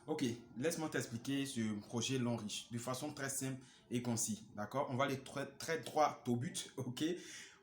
Ok, laisse-moi t'expliquer ce projet Long Riche de façon très simple et concise. D'accord? On va aller très droit au but. Ok?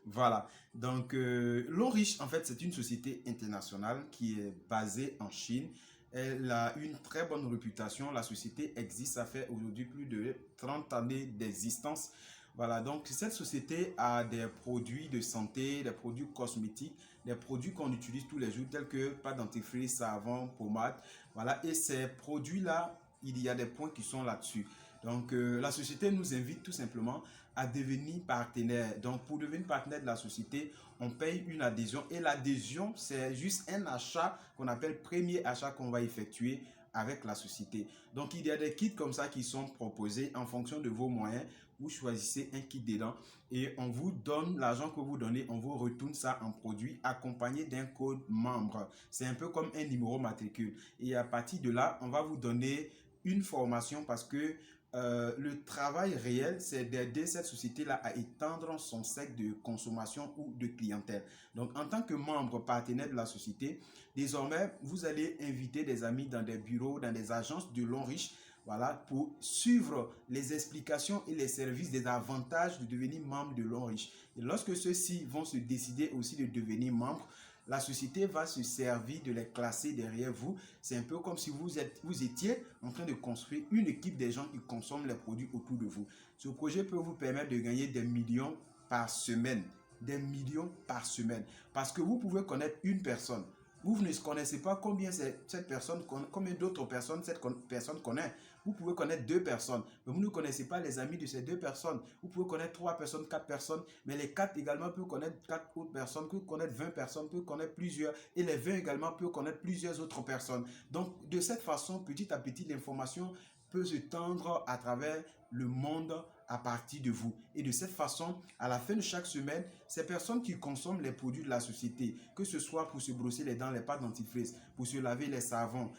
Voilà. Donc, Long Riche, en fait, c'est une société internationale qui est basée en Chine. Elle a une très bonne réputation. La société existe, ça fait aujourd'hui plus de 30 années d'existence. Voilà, donc cette société a des produits de santé, des produits cosmétiques, des produits qu'on utilise tous les jours, tels que pâte dentifrice, savon, pommade. Voilà, et ces produits-là, il y a des points qui sont là-dessus. Donc, la société nous invite tout simplement à devenir partenaire. Donc, pour devenir partenaire de la société, on paye une adhésion. Et l'adhésion, c'est juste un achat qu'on appelle premier achat qu'on va effectuer avec la société. Donc, il y a des kits comme ça qui sont proposés en fonction de vos moyens. Vous choisissez un kit dedans et on vous donne l'argent que vous donnez, on vous retourne ça en produit accompagné d'un code membre. C'est un peu comme un numéro matricule. Et à partir de là, on va vous donner une formation parce que le travail réel, c'est d'aider cette société-là à étendre son cercle de consommation ou de clientèle. Donc, en tant que membre partenaire de la société, désormais, vous allez inviter des amis dans des bureaux, dans des agences de Long Riche, voilà, pour suivre les explications et les services des avantages de devenir membre de Long Riche. Et lorsque ceux-ci vont se décider aussi de devenir membre, la société va se servir de les classer derrière vous. C'est un peu comme si vous étiez en train de construire une équipe des gens qui consomment les produits autour de vous. Ce projet peut vous permettre de gagner des millions par semaine. Des millions par semaine. Parce que vous pouvez connaître une personne. Vous ne connaissez pas combien cette personne, combien d'autres personnes cette personne connaît. Vous pouvez connaître 2 personnes, mais vous ne connaissez pas les amis de ces 2 personnes. Vous pouvez connaître 3 personnes, 4 personnes, mais les 4 également peuvent connaître 4 autres personnes, peuvent connaître 20 personnes, peuvent connaître plusieurs, et les 20 également peuvent connaître plusieurs autres personnes. Donc, de cette façon, petit à petit, l'information peut se tendre à travers le monde à partir de vous. Et de cette façon, à la fin de chaque semaine, ces personnes qui consomment les produits de la société, que ce soit pour se brosser les dents, les pâtes dentifrice, pour se laver les savons,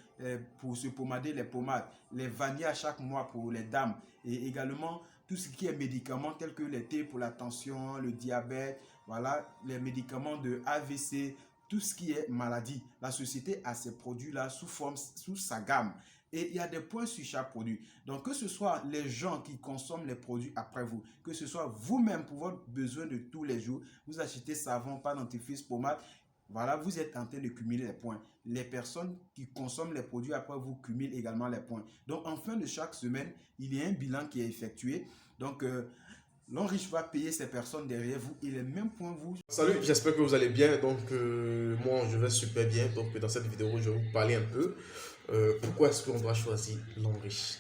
pour se pommader les pommades, les vanilles à chaque mois pour les dames, et également tout ce qui est médicaments tels que les thés pour la tension, le diabète, voilà, les médicaments de AVC, tout ce qui est maladie. La société a ces produits-là sous sa gamme. Et il y a des points sur chaque produit. Donc, que ce soit les gens qui consomment les produits après vous, que ce soit vous-même pour votre besoin de tous les jours, vous achetez savon, pâte dentifrice, pommade, voilà, vous êtes en train de cumuler les points. Les personnes qui consomment les produits après vous cumulent également les points. Donc, en fin de chaque semaine, il y a un bilan qui est effectué. Donc, Long Riche va payer ces personnes derrière vous et les mêmes points vous. Salut, j'espère que vous allez bien. Donc, moi, je vais super bien. Donc, dans cette vidéo, je vais vous parler un peu pourquoi est-ce qu'on doit choisir Longrich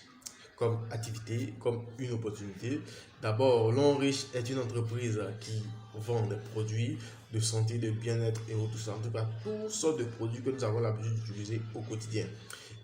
comme activité, comme une opportunité. D'abord, Longrich est une entreprise qui vend des produits de santé, de bien-être et tout ça. En tout cas, toutes sortes de produits que nous avons l'habitude d'utiliser au quotidien.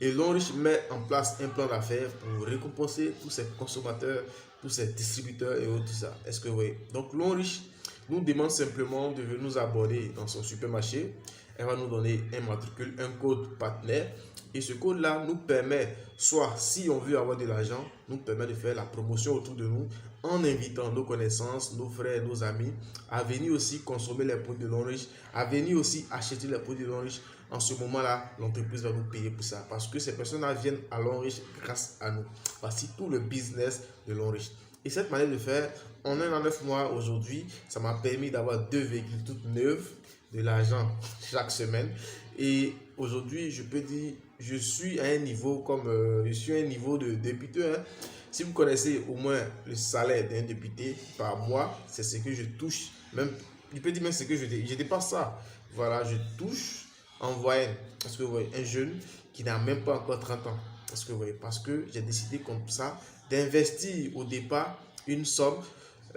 Et Longrich met en place un plan d'affaires pour récompenser tous ces consommateurs, tous ces distributeurs et tout ça. Est-ce que vous voyez? Donc, Longrich nous demande simplement de venir nous aborder dans son supermarché. Elle va nous donner un matricule, un code partenaire. Et ce code-là nous permet, soit si on veut avoir de l'argent, nous permet de faire la promotion autour de nous en invitant nos connaissances, nos frères, nos amis à venir aussi consommer les produits de Longrich, à venir aussi acheter les produits de Longrich. En ce moment-là, l'entreprise va nous payer pour ça parce que ces personnes-là viennent à Longrich grâce à nous. Voici tout le business de Longrich. Et cette manière de faire, en 1 an 9 mois aujourd'hui, ça m'a permis d'avoir 2 véhicules toutes neuves, de l'argent chaque semaine. Et aujourd'hui, je peux dire, je suis à un niveau comme je suis à un niveau de député. Hein. Si vous connaissez au moins le salaire d'un député par mois, c'est ce que je touche. Même, je peux dire même ce que je dépasse ça. Voilà, je touche en moyenne. Parce que vous voyez, un jeune qui n'a même pas encore 30 ans. Parce que, vous voyez, parce que j'ai décidé comme ça d'investir au départ une somme.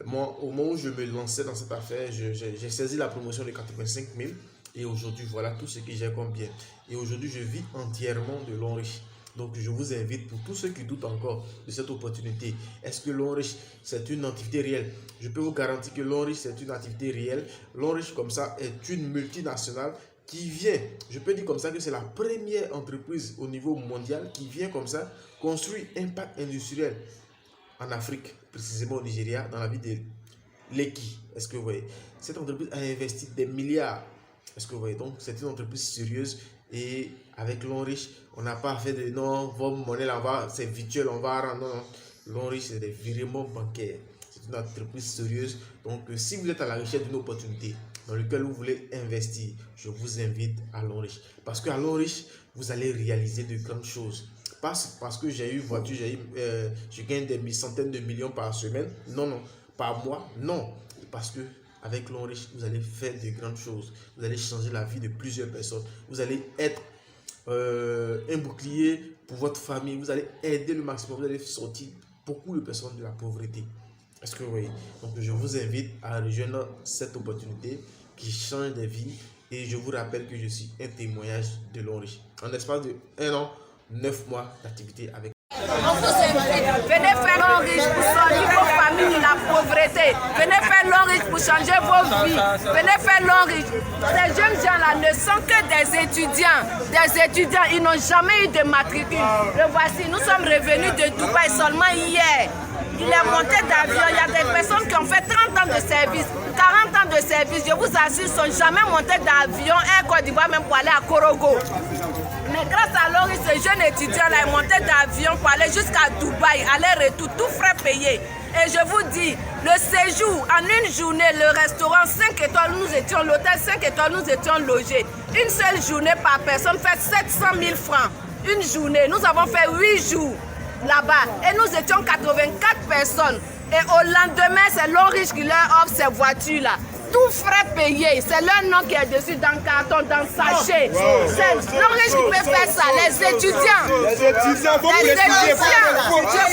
Moi, au moment où je me lançais dans cette affaire, j'ai saisi la promotion de 85 000 et aujourd'hui, voilà tout ce que j'ai comme bien. Et aujourd'hui, je vis entièrement de Longrich. Donc, je vous invite pour tous ceux qui doutent encore de cette opportunité. Est-ce que Longrich, c'est une activité réelle? Je peux vous garantir que Longrich, c'est une activité réelle. Longrich, comme ça, est une multinationale qui vient, je peux dire comme ça que c'est la première entreprise au niveau mondial qui vient comme ça construire un parc industriel en Afrique, précisément au Nigeria, dans la ville de Lekki. Est-ce que vous voyez? Cette entreprise a investi des milliards. Est-ce que vous voyez? Donc, c'est une entreprise sérieuse et avec l'Onriche, on n'a pas fait de non, vos monnaies là-bas, c'est virtuel, on va rendre. Non, l'Onriche, c'est des virements bancaires. C'est une entreprise sérieuse. Donc, si vous êtes à la recherche d'une opportunité dans laquelle vous voulez investir, je vous invite à l'Onriche. Parce qu'à l'Onriche, vous allez réaliser de grandes choses. Pas parce que j'ai eu une voiture, je gagne des centaines de millions par semaine. Non, non, par mois, non. Parce que avec l'Onriche, vous allez faire de grandes choses. Vous allez changer la vie de plusieurs personnes. Vous allez être un bouclier pour votre famille. Vous allez aider le maximum. Vous allez sortir beaucoup de personnes de la pauvreté. Est-ce que vous voyez? Donc, je vous invite à rejoindre cette opportunité qui change des vies. Et je vous rappelle que je suis un témoignage de l'Onriche. En l'espace de 1 an, 9 mois d'activité avec. On vous invite, venez faire l'Onriche pour sortir vos familles de la pauvreté. Venez faire l'Onriche pour changer vos vies. Venez faire l'Onriche. Ces jeunes gens-là ne sont que des étudiants. Des étudiants, ils n'ont jamais eu de matricule. Le voici, nous sommes revenus de Dubaï seulement hier. Il est monté d'avion, il y a des personnes qui ont fait 30 ans de service, 40 ans de service, je vous assure, ils ne sont jamais montés d'avion, Air Côte d'Ivoire même pour aller à Korogo. Mais grâce à l'Onriche, ce jeune étudiant-là est monté d'avion pour aller jusqu'à Dubaï, aller-retour, tout frais payé. Et je vous dis, le séjour, en une journée, le restaurant 5 étoiles, nous étions, l'hôtel 5 étoiles, nous étions logés. Une seule journée par personne fait 700 000 francs. Une journée, nous avons fait 8 jours là-bas et nous étions 84 personnes. Et au lendemain, c'est l'Onriche qui leur offre ces voitures-là. Tout frais payé, c'est leur nom qui est dessus dans le carton, dans le sachet. C'est l'Onriche qui peut faire ça, les étudiants. Les étudiants, je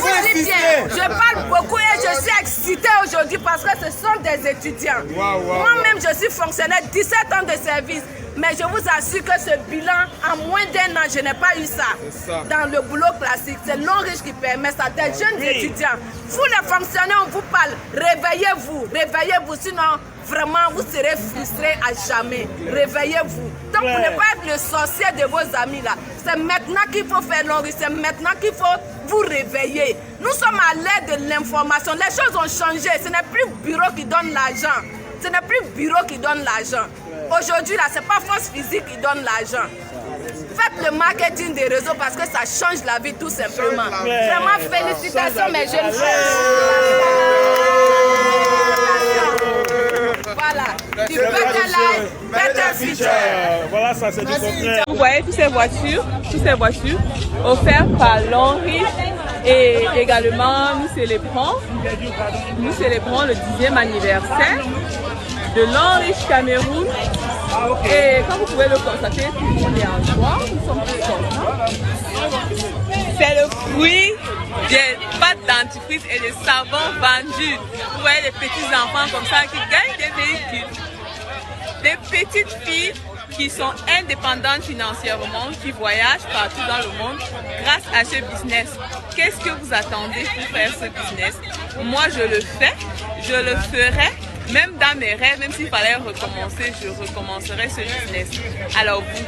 vous dis bien, je parle beaucoup et je suis excitée aujourd'hui parce que ce sont des étudiants. Moi-même, je suis fonctionnaire, 17 ans de service. Mais je vous assure que ce bilan, en moins d'1 an, je n'ai pas eu ça. Dans le boulot classique, c'est l'Onriche qui permet ça. Des jeunes étudiants, vous les fonctionnaires, on vous parle, réveillez-vous, réveillez-vous, sinon vraiment vous serez frustrés à jamais. Réveillez-vous. Donc pour ne pas être le sorcier de vos amis là, c'est maintenant qu'il faut faire l'Onriche, c'est maintenant qu'il faut vous réveiller. Nous sommes à l'ère de l'information, les choses ont changé, ce n'est plus le bureau qui donne l'argent. Ce n'est plus le bureau qui donne l'argent. Aujourd'hui, là, ce n'est pas force physique qui donne l'argent. Faites le marketing des réseaux parce que ça change la vie tout simplement. Vraiment, félicitations mes jeunes frères. Voilà. Du better life, better future. Voilà, ça c'est du contraire. Vous voyez toutes ces voitures offertes par l'Onriche et également nous célébrons le 10e anniversaire de l'Onriche Cameroun. Et comme vous pouvez le constater, tout le monde est en joie, nous sommes tous contents. C'est le fruit des pâtes dentifrice et des savons vendus. Vous voyez les petits enfants comme ça qui gagnent des véhicules. Des petites filles qui sont indépendantes financièrement, qui voyagent partout dans le monde grâce à ce business. Qu'est-ce que vous attendez pour faire ce business? Moi, je le fais, je le ferai. Même dans mes rêves, même s'il fallait recommencer, je recommencerai ce business. Alors, vous